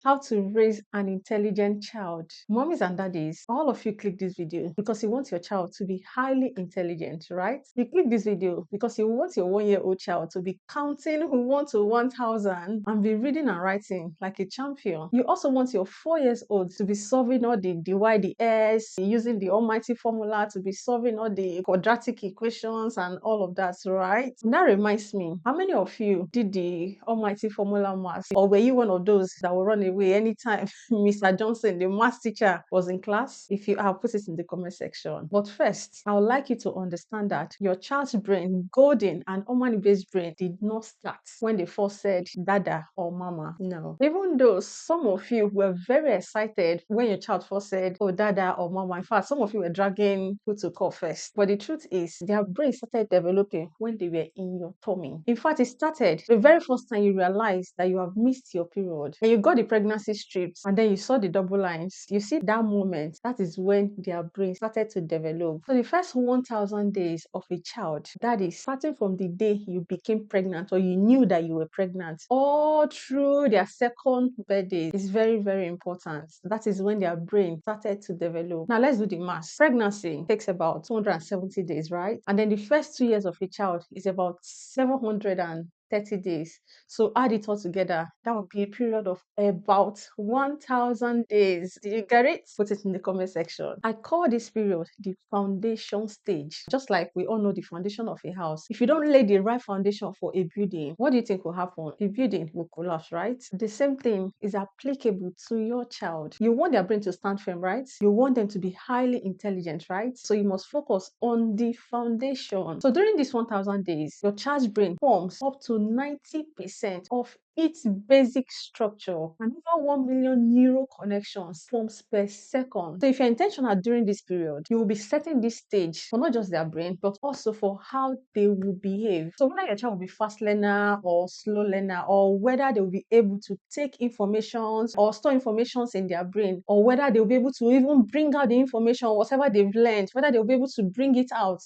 How to raise an intelligent child. Mommies and daddies, all of you click this video because you want your child to be highly intelligent, right? You click this video because you want your 1-year-old child to be counting 1 to 1,000 and be reading and writing like a champion. You also want your 4 years old to be solving all the dy, dx, using the almighty formula to be solving all the quadratic equations and all of that, right? And that reminds me, how many of you did the almighty formula math, or were you one of those that will run away anytime Mr. Johnson, the math teacher, was in class? If you are, put it in the comment section. But first, I would like you to understand that your child's brain, golden and Omani-based brain, did not start when they first said dada or mama. No. Even though some of you were very excited when your child first said, oh, dada or mama. In fact, some of you were dragging who to call first. But the truth is, their brain started developing when they were in your tummy. In fact, it started the very first time you realized that you have missed your period and you got the pregnancy strips and then you saw the double lines. You see that moment, that is when their brain started to develop. So the first 1,000 days of a child, that is starting from the day you became pregnant or you knew that you were pregnant, all through their second birthday, is very, very important. That is when their brain started to develop. Now let's do the math. Pregnancy takes about 270 days, right? And then the first 2 years of a child is about 730 days. So add it all together, that would be a period of about 1,000 days. Did you get it? Put it in the comment section. I call this period the foundation stage. Just like we all know the foundation of a house. If you don't lay the right foundation for a building, what do you think will happen? The building will collapse, right? The same thing is applicable to your child. You want their brain to stand firm, right? You want them to be highly intelligent, right? So you must focus on the foundation. So during these 1,000 days, your child's brain forms up to 90% of its basic structure, and over 1 million neural connections forms per second. So if you're intentional during this period, you will be setting this stage for not just their brain, but also for how they will behave. So whether your child will be fast learner or slow learner, or whether they will be able to take informations or store informations in their brain, or whether they'll be able to even bring out the information, whatever they've learned, whether they'll be able to bring it out,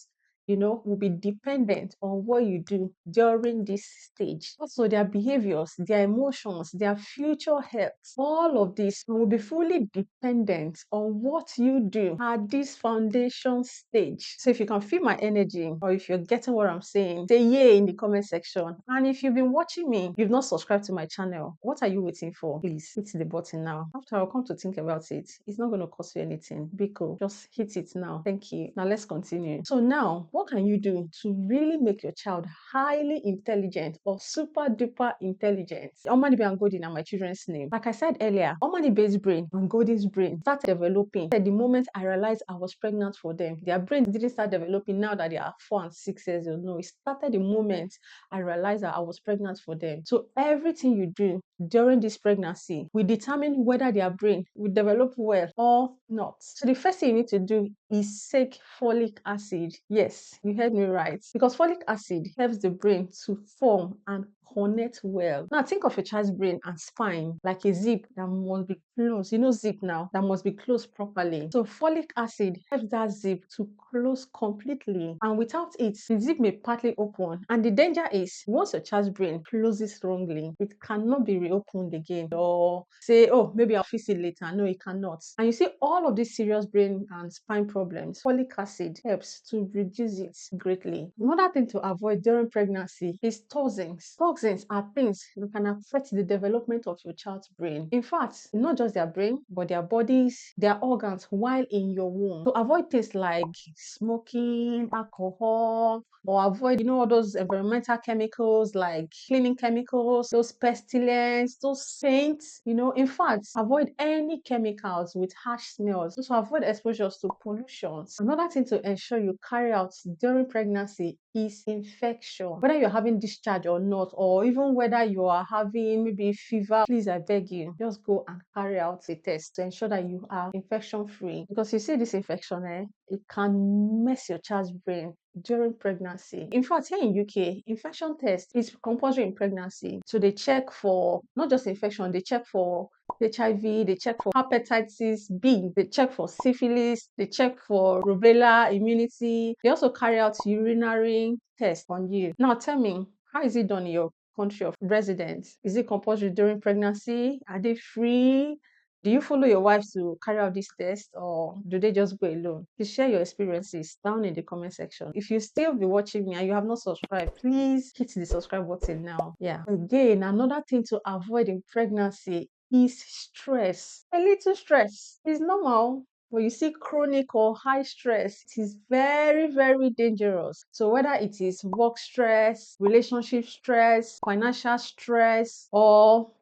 will be dependent on what you do during this stage. Also, their behaviors, their emotions, their future health, all of this will be fully dependent on what you do at this foundation stage. So if you can feel my energy, or if you're getting what I'm saying, say yay in the comment section. And if you've been watching me, you've not subscribed to my channel, what are you waiting for? Please hit the button now. After I'll come to think about it, it's not going to cost you anything. Be cool. Just hit it now. Thank you. Now let's continue. So now, what can you do to really make your child highly intelligent or super duper intelligent? Omani and Golden are my children's name. Like I said earlier, Omani-based brain and Golden's brain started developing at the moment I realized I was pregnant for them. Their brains didn't start developing now that they are 4 and 6 years old. No, it started the moment I realized that I was pregnant for them. So everything you do during this pregnancy will determine whether their brain will develop well or not. So the first thing you need to do is take folic acid. Yes, you heard me right. Because folic acid helps the brain to form and connect well. Now think of your child's brain and spine like a zip that must be closed. You know zip now, that must be closed properly. So folic acid helps that zip to close completely. And without it, the zip may partly open. And the danger is, once your child's brain closes wrongly, it cannot be reopened again. Or say, oh, maybe I'll fix it later. No, it cannot. And you see all of these serious brain and spine problems, folic acid helps to reduce it greatly. Another thing to avoid during pregnancy is toxins. Toxins are things that can affect the development of your child's brain. In fact, not just their brain, but their bodies, their organs while in your womb. So avoid things like smoking, alcohol, or avoid, all those environmental chemicals like cleaning chemicals, those pestilence, those paints, in fact, avoid any chemicals with harsh smells. So avoid exposures to pollutions. Another thing to ensure you carry out during pregnancy is infection. Whether you're having discharge or not, or even whether you are having maybe fever, please, I beg you, just go and carry out a test to ensure that you are infection free. Because you see this infection, it can mess your child's brain during pregnancy. In fact, here in UK, infection test is compulsory in pregnancy. So they check for not just infection, they check for HIV, they check for hepatitis B, they check for syphilis, they check for rubella immunity. They also carry out urinary tests on you. Now tell me, how is it done in your country of residence? Is it compulsory during pregnancy? Are they free? Do you follow your wife to carry out this test, or do they just go alone? Please share your experiences down in the comment section. If you still be watching me and you have not subscribed, please hit the subscribe button now. Yeah. Again, another thing to avoid in pregnancy is stress. A little stress is normal. When you see chronic or high stress, it is very, very dangerous. So whether it is work stress, relationship stress, financial stress, or,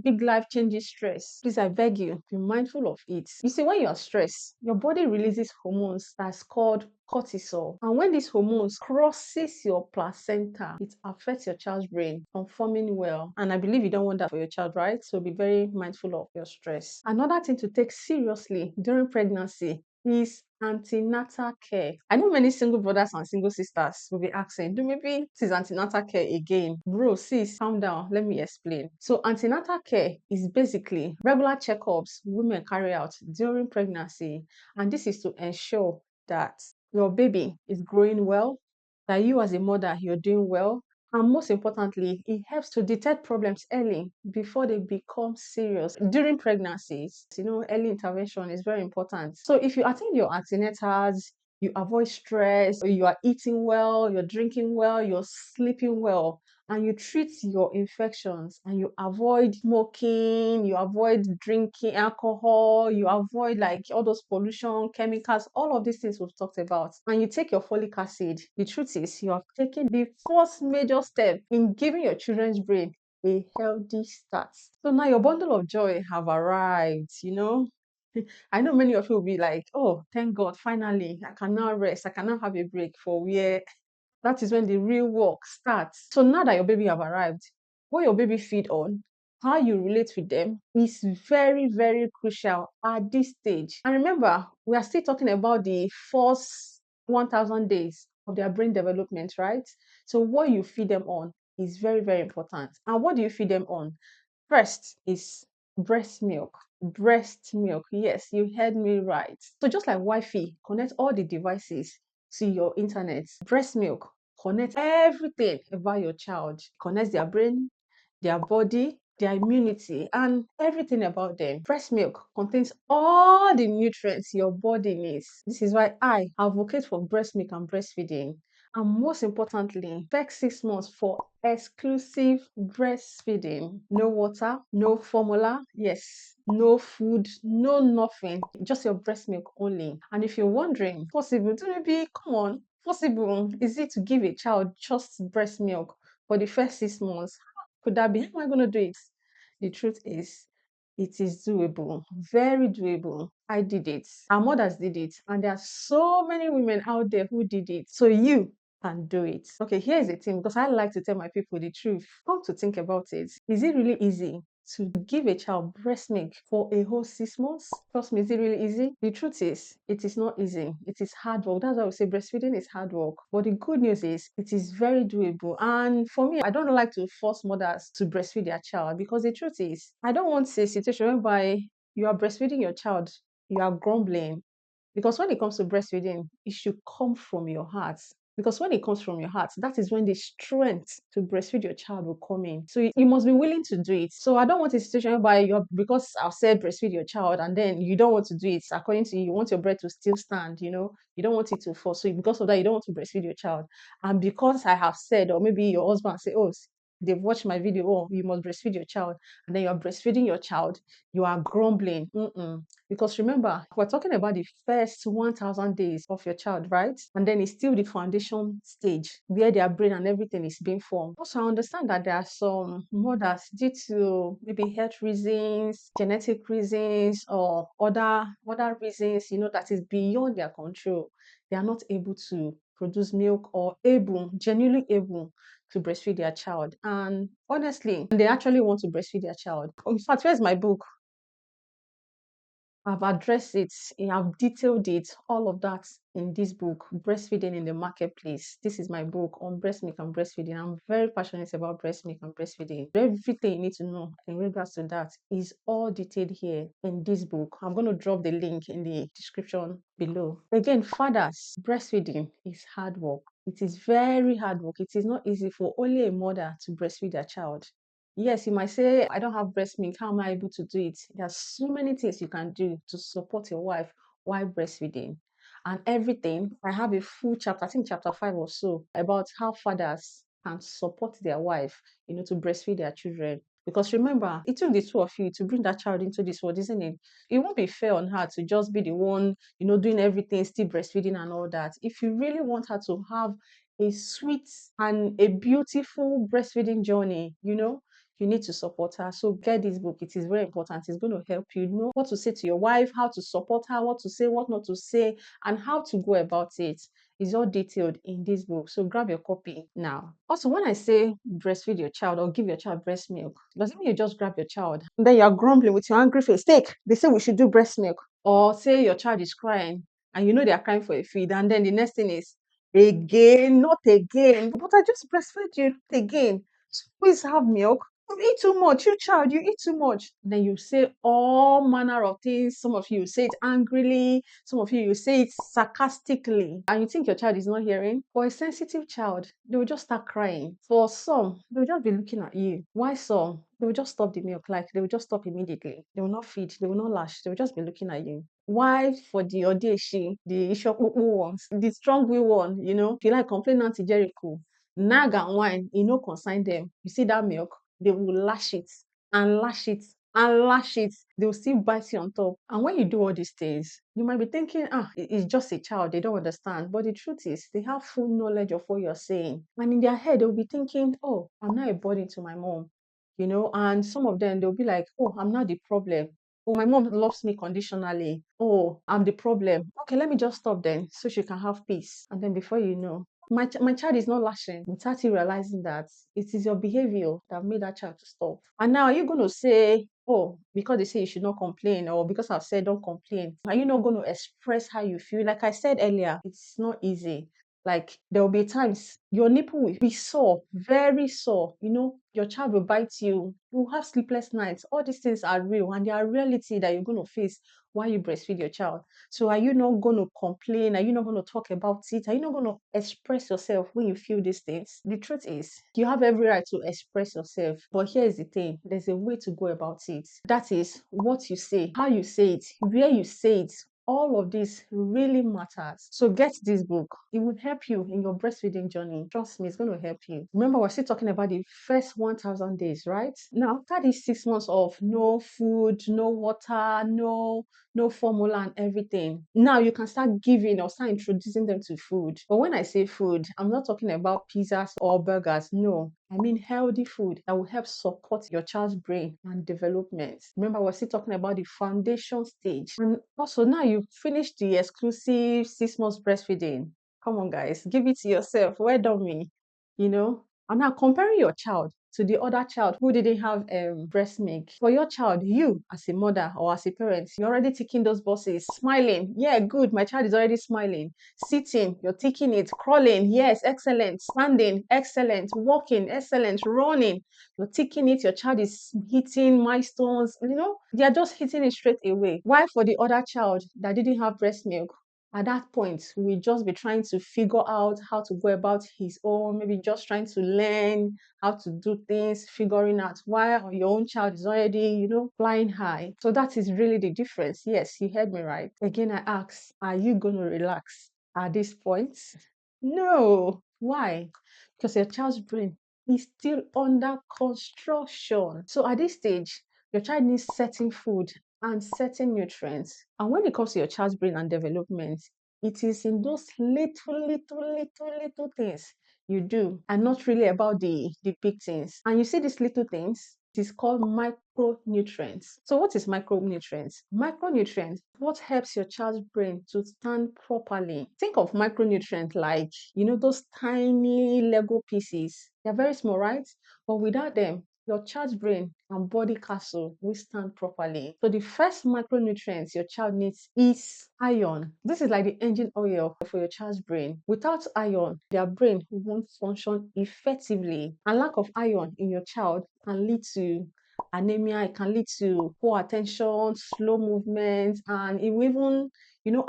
big life changing stress, please, I beg you, be mindful of it. You see, when you are stressed, your body releases hormones that's called cortisol. And when these hormones crosses your placenta, it affects your child's brain from forming well. And I believe you don't want that for your child, right? So be very mindful of your stress. Another thing to take seriously during pregnancy is antenatal care. I know many single brothers and single sisters will be asking, do maybe this is antenatal care again? Bro, sis, calm down. Let me explain. So antenatal care is basically regular checkups women carry out during pregnancy. And this is to ensure that your baby is growing well, that you as a mother, you're doing well. And most importantly, it helps to detect problems early before they become serious. During pregnancies, early intervention is very important. So if you attend your antenatals, you avoid stress, you are eating well, you're drinking well, you're sleeping well, and you treat your infections, and you avoid smoking, you avoid drinking alcohol, you avoid like all those pollution, chemicals, all of these things we've talked about, and you take your folic acid, the truth is you have taken the first major step in giving your children's brain a healthy start. So now your bundle of joy have arrived, I know many of you will be like, oh, thank God, finally, I can now rest. I can now have a break for where that is when the real work starts. So now that your baby have arrived, what your baby feed on, how you relate with them is very, very crucial at this stage. And remember, we are still talking about the first 1,000 days of their brain development, right? So what you feed them on is very, very important. And what do you feed them on? First is breast milk. Breast milk. Yes, you heard me right. So just like Wi-Fi, connect all the devices to your internet. Breast milk connects everything about your child. Connects their brain, their body, their immunity, and everything about them. Breast milk contains all the nutrients your body needs. This is why I advocate for breast milk and breastfeeding. And most importantly, take 6 months for exclusive breastfeeding. No water, no formula, yes, no food, no nothing, just your breast milk only. And if you're wondering, possible, do maybe, come on, possible, is it to give a child just breast milk for the first 6 months? How could that be? How am I going to do it? The truth is, it is doable, very doable. I did it. Our mothers did it. And there are so many women out there who did it. So you can do it. Okay, here's the thing, because I like to tell my people the truth. Come to think about it, is it really easy to give a child breast milk for a whole 6 months? Trust me, is it really easy? The truth is, it is not easy. It is hard work. That's why we say breastfeeding is hard work. But the good news is, it is very doable. And for me, I don't like to force mothers to breastfeed their child, because the truth is, I don't want a situation whereby you are breastfeeding your child, you are grumbling. Because when it comes to breastfeeding, it should come from your heart. Because when it comes from your heart, that is when the strength to breastfeed your child will come in. So you must be willing to do it. So I don't want a situation whereby because I've said breastfeed your child and then you don't want to do it according to you, you want your breast to still stand, you don't want it to fall. So because of that, you don't want to breastfeed your child. And because I have said, or maybe your husband say, oh, they've watched my video, oh, you must breastfeed your child, and then you're breastfeeding your child, you are grumbling. Because remember, we're talking about the first 1,000 days of your child, right? And then it's still the foundation stage where their brain and everything is being formed. Also, I understand that there are some mothers, due to maybe health reasons, genetic reasons, or other reasons, that is beyond their control. They are not able to produce milk or genuinely able to breastfeed their child. And honestly, they actually want to breastfeed their child. In fact, where's my book? I've addressed it, I've detailed it, all of that in this book, Breastfeeding in the Marketplace. This is my book on breast milk and breastfeeding. I'm very passionate about breast milk and breastfeeding. Everything you need to know in regards to that is all detailed here in this book. I'm going to drop the link in the description below. Again, fathers, breastfeeding is hard work. It is very hard work. It is not easy for only a mother to breastfeed their child. Yes, you might say, I don't have breast milk. How am I able to do it? There are so many things you can do to support your wife while breastfeeding. And everything, I have a full chapter, I think chapter 5 or so, about how fathers can support their wife, to breastfeed their children. Because remember, it took the two of you to bring that child into this world, isn't it? It won't be fair on her to just be the one, doing everything, still breastfeeding and all that. If you really want her to have a sweet and a beautiful breastfeeding journey, you need to support her. So get this book. It is very important. It's going to help you know what to say to your wife, how to support her, what to say, what not to say, and how to go about it. It's all detailed in this book. So grab your copy now. Also, when I say breastfeed your child or give your child breast milk, doesn't mean you just grab your child. And then you're grumbling with your angry face. Take, they say we should do breast milk. Or say your child is crying and you know they are crying for a feed. And then the next thing is, again, not again. But I just breastfed you, not again. So please have milk. You eat too much, you child, you eat too much. Then you say all manner of things. Some of you say it angrily, some of you say it sarcastically, and you think your child is not hearing. For a sensitive child, they will just start crying. For some, they will just be looking at you. Why some? They will just stop the milk, like they will just stop immediately. They will not feed, they will not lash, they will just be looking at you. Why for the Odeshi, the Ishokuku ones, the strong will one, if you like complain Auntie Jericho, nag and whine, consign them. You see that milk? They will lash it and lash it and lash it. They will still bite you on top. And when you do all these things, you might be thinking, it's just a child, they don't understand. But the truth is, they have full knowledge of what you're saying. And in their head, they'll be thinking, oh, I'm not a burden to my mom. And some of them, they'll be like, oh, I'm not the problem. Oh, my mom loves me conditionally. Oh, I'm the problem. Okay, let me just stop then so she can have peace. And then before you know, my child is not lashing without you realizing that it is your behavior that made that child to stop. And now are you going to say, oh, because they say you should not complain, or because I've said don't complain, are you not going to express how you feel? Like I said earlier, it's not easy. Like there will be times your nipple will be sore, very sore. Your child will bite you. You will have sleepless nights. All these things are real and they are reality that you're going to face while you breastfeed your child. So are you not going to complain? Are you not going to talk about it? Are you not going to express yourself when you feel these things? The truth is, you have every right to express yourself. But here's the thing, there's a way to go about it. That is what you say, how you say it, where you say it. All of this really matters. So get this book. It will help you in your breastfeeding journey. Trust me, it's going to help you. Remember, we're still talking about the first 1,000 days, right? Now, after these 6 months of no food, no water, no formula and everything, now you can start giving or start introducing them to food. But when I say food, I'm not talking about pizzas or burgers. No, I mean healthy food that will help support your child's brain and development. Remember, we're still talking about the foundation stage. And also now you've finished the exclusive 6 months breastfeeding. Come on, guys, give it to yourself. Well done, me. And now comparing your child to the other child who didn't have breast milk. For your child, you as a mother or as a parent, you're already ticking those boxes, smiling. Yeah, good. My child is already smiling. Sitting, you're ticking it. Crawling, yes, excellent. Standing, excellent. Walking, excellent. Running, you're ticking it. Your child is hitting milestones. They are just hitting it straight away. While for the other child that didn't have breast milk, at that point, we'll just be trying to figure out how to go about his own, maybe just trying to learn how to do things, figuring out why your own child is already, flying high. So that is really the difference. Yes, you heard me right. Again, I ask, are you going to relax at this point? No. Why? Because your child's brain is still under construction. So at this stage, your child needs certain food and certain nutrients. And when it comes to your child's brain and development, it is in those little things you do and not really about the big things. And you see these little things, it is called micronutrients. So what is micronutrients? Micronutrients, what helps your child's brain to stand properly. Think of micronutrients like, those tiny Lego pieces. They're very small, right? But without them, your child's brain and body castle will stand properly. So the first micronutrients your child needs is iron. This is like the engine oil for your child's brain. Without iron, their brain won't function effectively. And lack of iron in your child can lead to anemia, it can lead to poor attention, slow movement, and it will even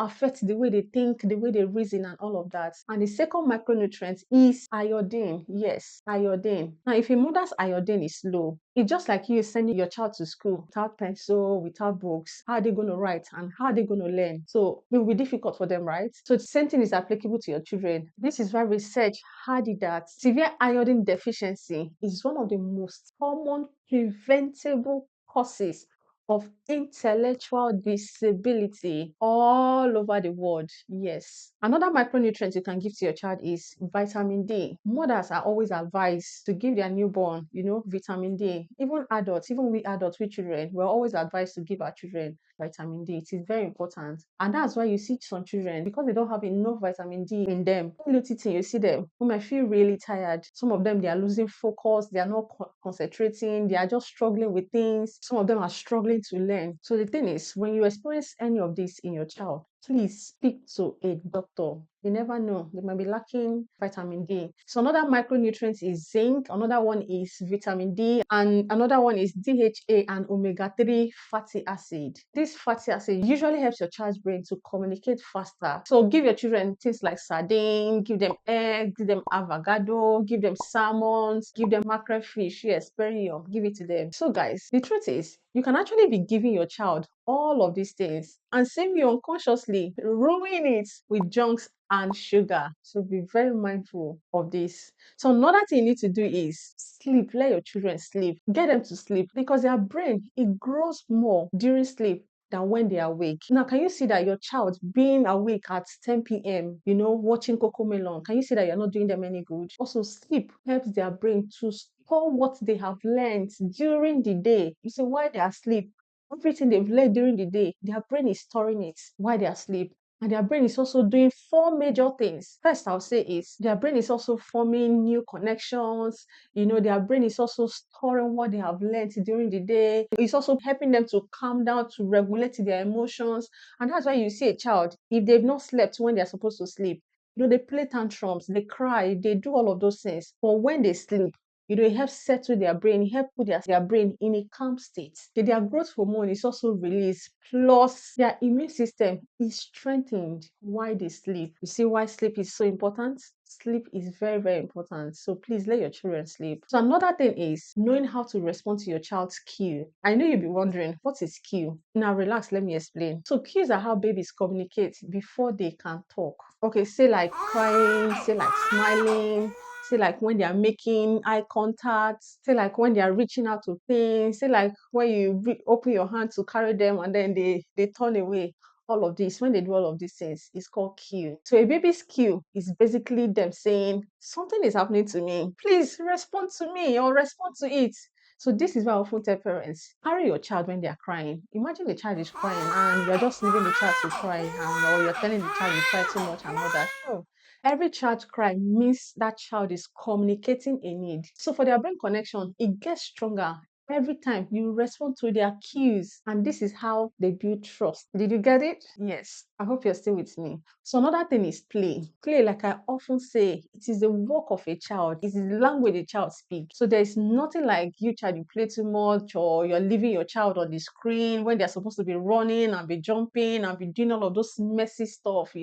affect the way they think, the way they reason, and all of that. And the second micronutrient is iodine. Yes, iodine. Now, if a mother's iodine is low, it's just like you sending your child to school without pencil, without books. How are they going to write and how are they going to learn? So it will be difficult for them, right? So the same thing is applicable to your children. This is why research had it that severe iodine deficiency is one of the most common preventable causes of intellectual disability all over the world. Yes. Another micronutrient you can give to your child is vitamin D. Mothers are always advised to give their newborn, vitamin D. Even adults, even we adults, we children, we're always advised to give our children vitamin D. It is very important. And that's why you see some children, because they don't have enough vitamin D in them, little thing, you see them who might feel really tired. Some of them, they are losing focus, they are not concentrating, they are just struggling with things. Some of them are struggling to learn. So the thing is, when you experience any of this in your child, please speak to a doctor. You never know, they might be lacking vitamin D. So another micronutrient is zinc, another one is vitamin D, and another one is DHA and omega-3 fatty acid. This fatty acid usually helps your child's brain to communicate faster. So give your children things like sardine, give them egg, give them avocado, give them salmons, give them mackerel fish. Yes, very yum. Give it to them. So guys, the truth is, you can actually be giving your child all of these things and seem you unconsciously ruin it with junks and sugar. So be very mindful of this. So another thing you need to do is sleep. Let your children sleep. Get them to sleep because their brain, it grows more during sleep than when they are awake. Now, can you see that your child being awake at 10 p.m., watching Cocomelon, can you see that you're not doing them any good? Also, sleep helps their brain to store what they have learned during the day. You see, while they are asleep, everything they've learned during the day, their brain is storing it while they are asleep. And their brain is also doing four major things. First, I'll say is their brain is also forming new connections. Their brain is also storing what they have learned during the day. It's also helping them to calm down, to regulate their emotions. And that's why you see a child, if they've not slept when they're supposed to sleep, they play tantrums, they cry, they do all of those things. But when they sleep, it helps settle their brain, it helps put their brain in a calm state. Their growth hormone is also released, plus their immune system is strengthened while they sleep. You see why sleep is so important? Sleep is very, very important. So please let your children sleep. So another thing is knowing how to respond to your child's cue. I know you'll be wondering, what is cue? Now relax, let me explain. So cues are how babies communicate before they can talk. Okay, say like crying, say like smiling, say like when they are making eye contact, say like when they are reaching out to things, say like when you open your hand to carry them and then they turn away. All of this, when they do all of these things, it's called cue. So a baby's cue is basically them saying, something is happening to me. Please respond to me or respond to it. So this is why I often tell parents, carry your child when they are crying. Imagine the child is crying and you're just leaving the child to cry, or you're telling the child you cry too much and all that. No. Every child cry means that child is communicating a need. So for their brain connection, it gets stronger every time you respond to their cues. And this is how they build trust. Did you get it? Yes. I hope you're still with me. So another thing is play. Play, like I often say, it is the work of a child. It is the language the child speaks. So there's nothing like you child, you play too much or you're leaving your child on the screen when they're supposed to be running and be jumping and be doing all of those messy stuff,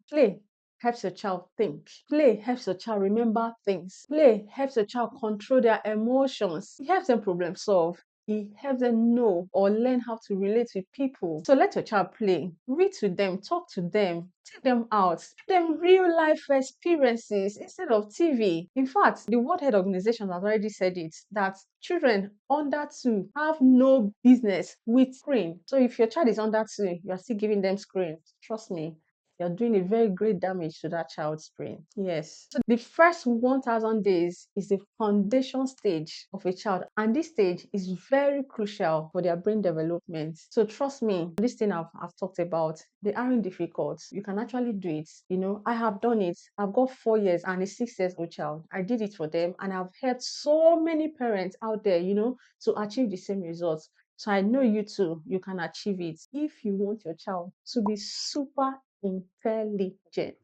Play helps your child think. Play helps your child remember things. Play helps your child control their emotions. It helps them problem solve. It helps them know or learn how to relate with people. So let your child play. Read to them, talk to them, take them out, give them real life experiences instead of TV. In fact, the World Health Organization has already said it, that children under 2 have no business with screen. So if your child is under 2, you are still giving them screen. Trust me, you're doing a very great damage to that child's brain. Yes. So the first 1,000 days is the foundation stage of a child, and this stage is very crucial for their brain development. So trust me, this thing I've talked about, they aren't difficult. You can actually do it. I have done it. I've got 4 years and a 6-year-old child. I did it for them, and I've helped so many parents out there, to achieve the same results. So I know you too, you can achieve it if you want your child to be super intelligent.